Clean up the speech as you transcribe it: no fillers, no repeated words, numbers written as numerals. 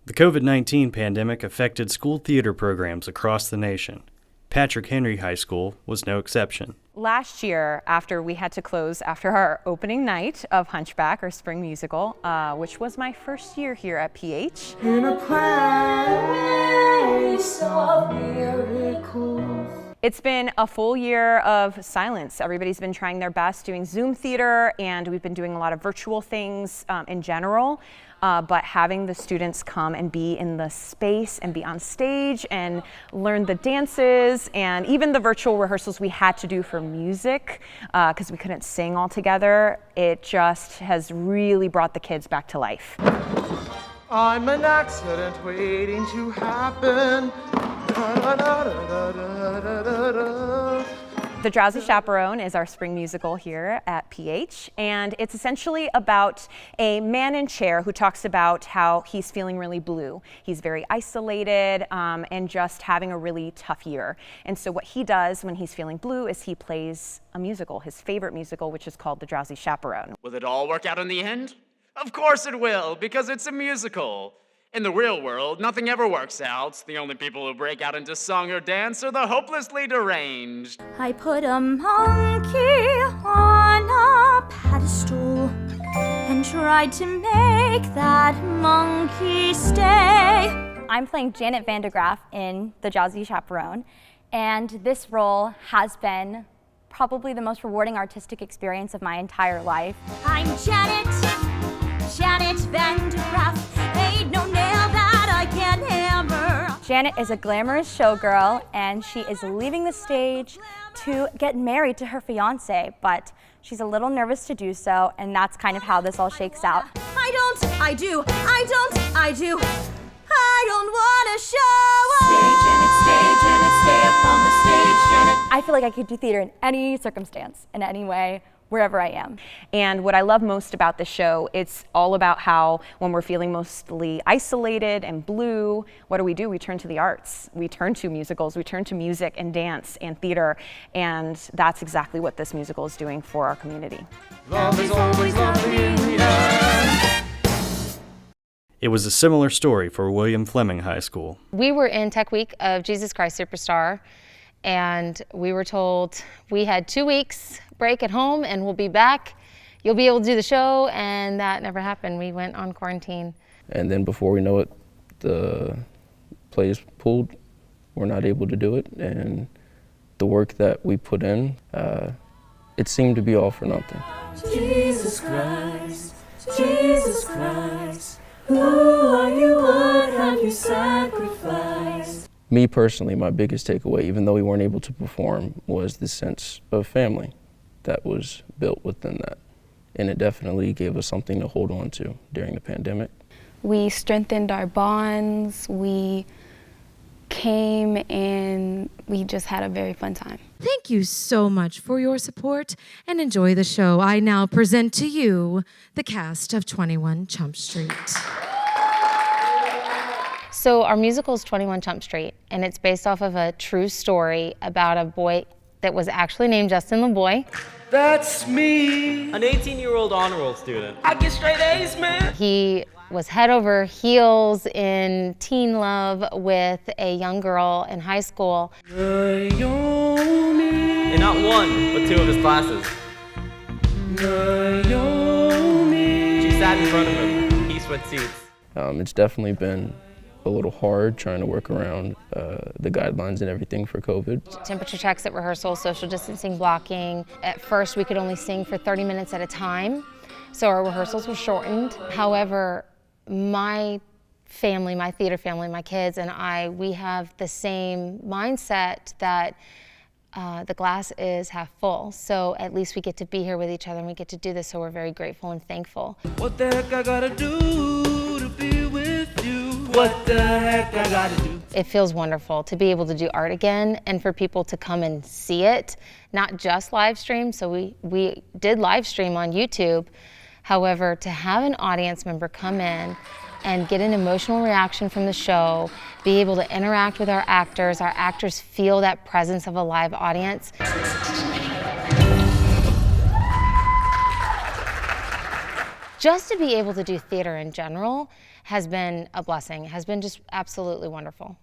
The COVID-19 pandemic affected school theater programs across the nation. Patrick Henry High School was no exception. Last year, after we had to close after our opening night of Hunchback, our spring musical, which was my first year here at PH. In a place of miracles. It's been a full year of silence. Everybody's been trying their best doing Zoom theater, and we've been doing a lot of virtual things in general. But having the students come and be in the space and be on stage and learn the dances and even the virtual rehearsals we had to do for music because we couldn't sing all together, it just has really brought the kids back to life. I'm an accident waiting to happen. The Drowsy Chaperone is our spring musical here at PH, and it's essentially about a man in chair who talks about how he's feeling really blue. He's very isolated and just having a really tough year. And so what he does when he's feeling blue is he plays a musical, his favorite musical, which is called The Drowsy Chaperone. Will it all work out in the end? Of course it will, because it's a musical. In the real world, nothing ever works out. The only people who break out into song or dance are the hopelessly deranged. I put a monkey on a pedestal and tried to make that monkey stay. I'm playing Janet Vandegraff in The Drowsy Chaperone, and this role has been probably the most rewarding artistic experience of my entire life. I'm Janet Vandegraff. Ain't no nail that I can't hammer. Janet is a glamorous showgirl, and she is leaving the stage to get married to her fiance, but she's a little nervous to do so, and that's kind of how this all shakes out. I don't wanna show up. Stay, Janet, stay up on the stage, Janet. I feel like I could do theater in any circumstance, in any way, wherever I am. And what I love most about the show, it's all about how when we're feeling mostly isolated and blue, what do? We turn to the arts. We turn to musicals, we turn to music and dance and theater, and that's exactly what this musical is doing for our community. Love is always lovely in the end. It was a similar story for William Fleming High School. We were in Tech Week of Jesus Christ Superstar, and we were told we had 2 weeks break at home and we'll be back. You'll be able to do the show, and that never happened. We went on quarantine. And then before we know it, the play is pulled. We're not able to do it, and the work that we put in, it seemed to be all for nothing. Jesus Christ, who are you, what have you sacrificed? Me personally, my biggest takeaway, even though we weren't able to perform, was the sense of family that was built within that. And it definitely gave us something to hold on to during the pandemic. We strengthened our bonds, we came, and we just had a very fun time. Thank you so much for your support, and enjoy the show. I now present to you the cast of 21 Jump Street. So our musical is 21 Jump Street, and it's based off of a true story about a boy that was actually named Justin LeBoy. That's me. An 18-year-old honor roll student. I get straight A's, man. He was head over heels in teen love with a young girl in high school. And not one, but 2 of his classes. She sat in front of him. He switched seats. It's definitely been a little hard trying to work around the guidelines and everything for COVID. Temperature checks at rehearsal, social distancing, blocking. At first, we could only sing for 30 minutes at a time, so our rehearsals were shortened. However, my family, my theater family, my kids and I, we have the same mindset that the glass is half full. So at least we get to be here with each other and we get to do this, so we're very grateful and thankful. What the heck I gotta do to be with you? What the heck I gotta do? It feels wonderful to be able to do art again and for people to come and see it, not just live stream. So we did live stream on YouTube. However, to have an audience member come in and get an emotional reaction from the show, be able to interact with our actors feel that presence of a live audience. Just to be able to do theater in general has been a blessing, has been just absolutely wonderful.